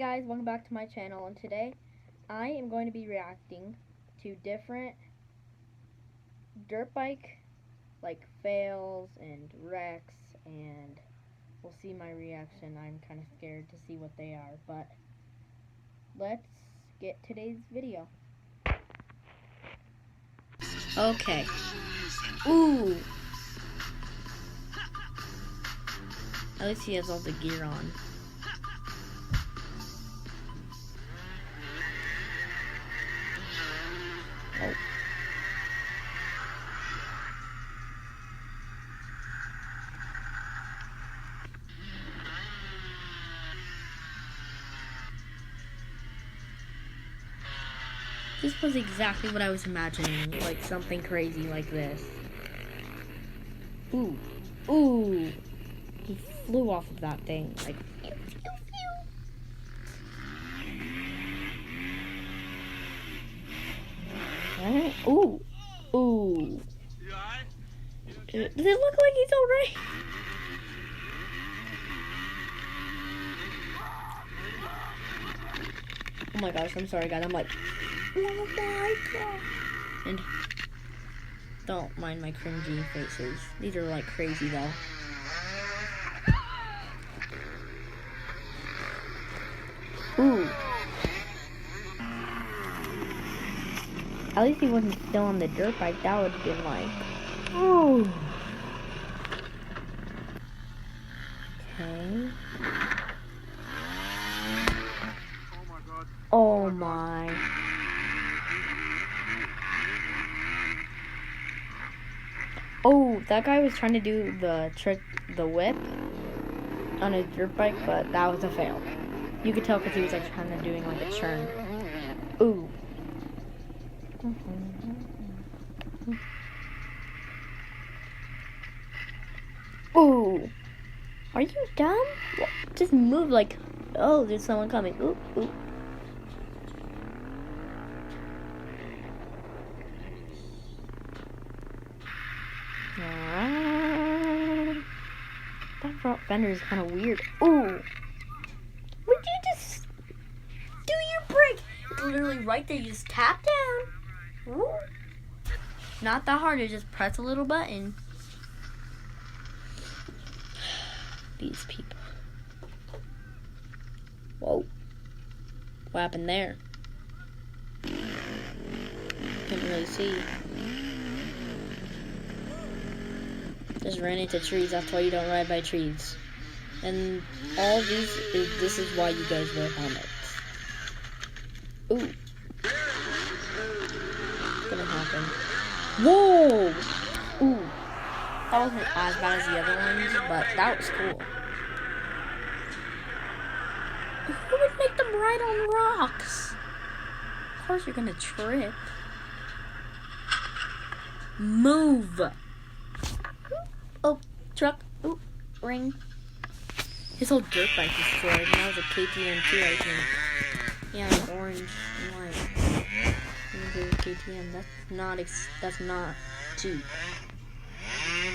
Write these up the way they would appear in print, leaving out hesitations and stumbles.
guys, welcome back to my channel, and today I am going to be reacting to different dirt bike like fails and wrecks, and we'll see my reaction. I'm kind of scared to see what they are, but let's get today's video. Okay. Ooh. At least he has all the gear on. Oh. This was exactly what I was imagining, like something crazy like this. Ooh. Ooh. He flew off of that thing, like pew, pew, pew. Ooh. Ooh. Does it look like he's alright? Oh my gosh, I'm sorry guys, I'm like, oh my god. And don't mind my cringy faces. These are like crazy though. Ooh. At least he wasn't still on the dirt bike. That would have been like, ooh. Okay. Oh my. Oh, that guy was trying to do the trick, the whip, on his dirt bike, but that was a fail. You could tell because he was like kind of doing like a churn. Ooh. Ooh. Are you dumb? Just move like, oh, there's someone coming. Ooh, ooh. That front fender is kind of weird. Ooh. Would you just do your brake? It's literally right there. You just tap down. Ooh. Not that hard. You just press a little button. These people. Whoa. What happened there? Couldn't really see. Just ran into trees. That's why you don't ride by trees. And all of these, this is why you guys wear helmets. Ooh. What's gonna happen? Whoa! Ooh. That wasn't as bad as the other ones, but that was cool. Who would make them ride on rocks? Of course you're gonna trip. Move! Oh, truck. Ooh, ring. His whole dirt bike destroyed, and that was a KTM too, I think. Yeah, orange and white. KTM. That's not cheap.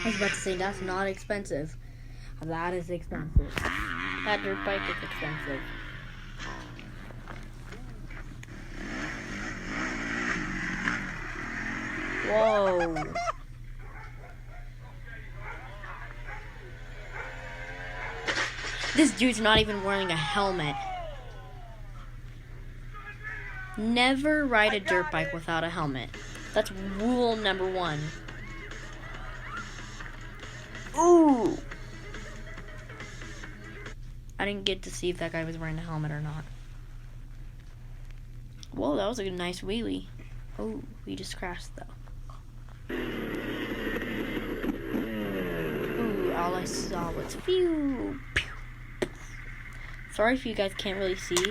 I was about to say that's not expensive. That is expensive. That dirt bike is expensive. Whoa. This dude's not even wearing a helmet. Never ride a dirt bike without a helmet. That's rule number 1. Ooh! I didn't get to see if that guy was wearing a helmet or not. Whoa, that was a nice wheelie. Oh, we just crashed though. Ooh, all I saw was phew, pew. Sorry if you guys can't really see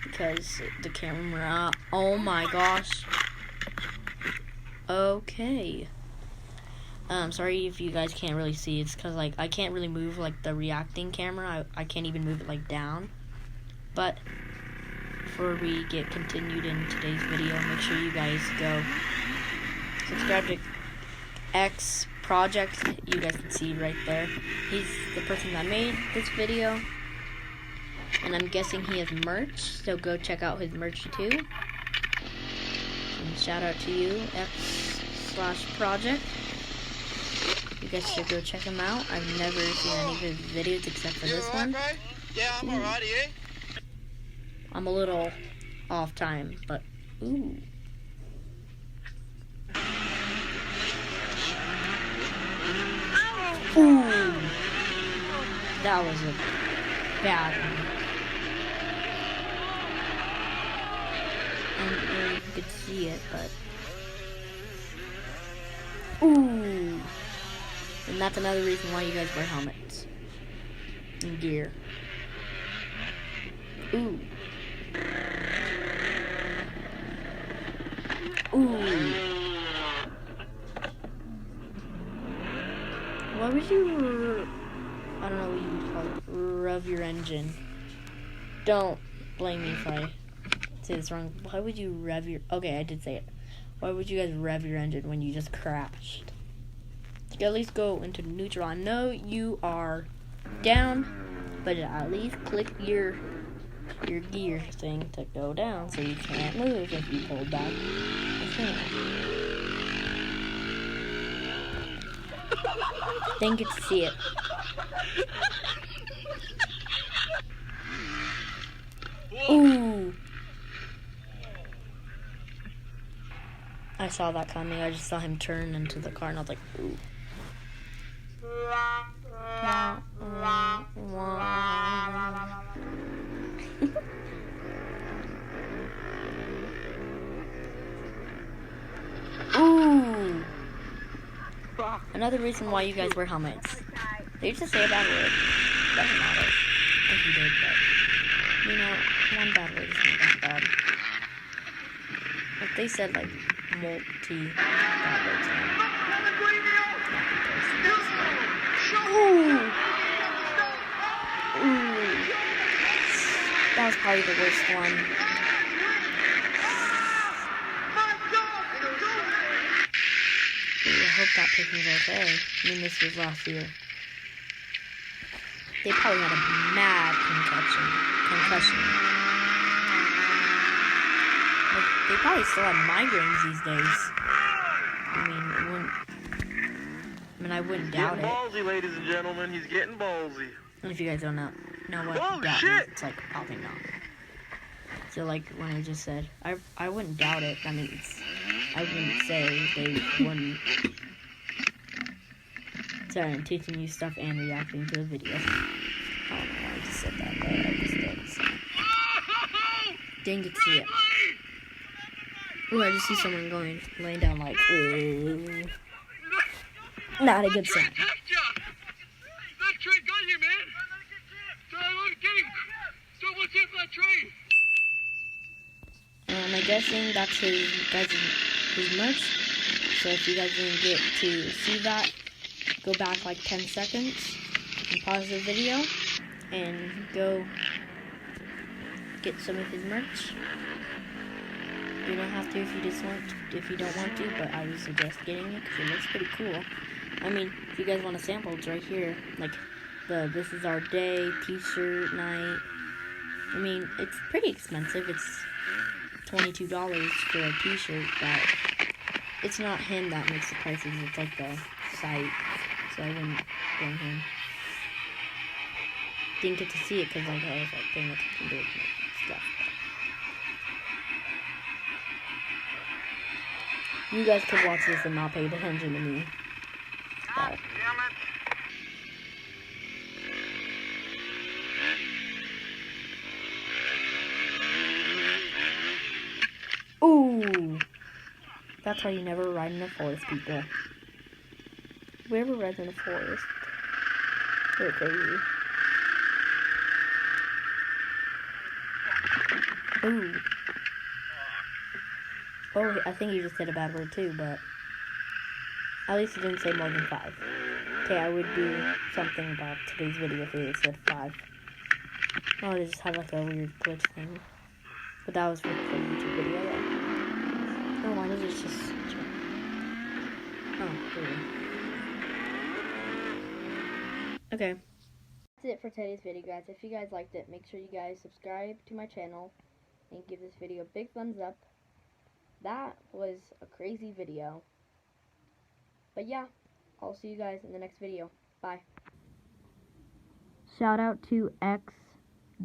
because the camera. Oh my gosh. Okay. Sorry if you guys can't really see. It's because like I can't really move like the reacting camera. I can't even move it like down. But before we get continued in today's video, make sure you guys go subscribe to X Project. You guys can see right there. He's the person that made this video. And I'm guessing he has merch, so go check out his merch too. And shout out to you, X/Project. You guys should go check him out. I've never seen any of his videos except for this one. Yeah, I'm alright, eh? I'm a little off time, but ooh. Ooh. That was a bad one. I don't know if you could see it, but ooh. And that's another reason why you guys wear helmets and gear. Ooh. Ooh. Why would you, I don't know what you would call it, rev your engine? Don't blame me if I say this wrong. Why would you rev your, okay, I did say it. Why would you guys rev your engine when you just crashed? You can at least go into neutral. I know you are down, but at least click your gear thing to go down so you can't move if you pull back the thing. Didn't get to see it. Ooh. I saw that coming. I just saw him turn into the car and I was like, ooh. Ooh. Another reason why you guys wear helmets. They used to say a bad word. Doesn't matter if you did, but you know, one bad word isn't that bad. If they said like multi-bad words. Ooh. Ooh. That was probably the worst one. Ooh, I hope that person's okay. I mean, this was last year. They probably had a mad concussion. Like, they probably still have migraines these days. I wouldn't doubt it. Ballsy, ladies and gentlemen. He's getting ballsy. And if you guys don't know what doubt is, it's like popping off. So like when I just said, I wouldn't doubt it. I mean, I wouldn't say they wouldn't. Sorry, I'm teaching you stuff and reacting to the video. I don't know why I just said that, but I just did. So. Didn't get to see it. Ooh, I just see someone laying down like, ooh. Not a good sign. That train got you, man. So what's in that train? I'm guessing that's his merch. So if you guys didn't get to see that, go back like 10 seconds and pause the video and go get some of his merch. You don't have to if you don't want to, but I would suggest getting it because it looks pretty cool. I mean, if you guys want a sample, it's right here. Like This Is Our Day t-shirt night. I mean, it's pretty expensive. It's $22 for a t-shirt, but it's not him that makes the prices. It's like the site, so I wouldn't blame him. Didn't get to see it because I was like paying attention to it and stuff. You guys could watch this and not pay attention to me. But. Ooh! That's why you never ride in the forest, people. Whoever rides in the forest, they're crazy. Ooh. Oh, I think you just said a bad word too, but at least you didn't say more than 5. Okay, I would do something about today's video if it said 5. Oh, they just had like a weird glitch thing. But that was for the YouTube video though. Oh, why does it just... Oh, there we go. Okay. That's it for today's video, guys. If you guys liked it, make sure you guys subscribe to my channel and give this video a big thumbs up. That was a crazy video. But yeah, I'll see you guys in the next video. Bye. Shout out to X-Project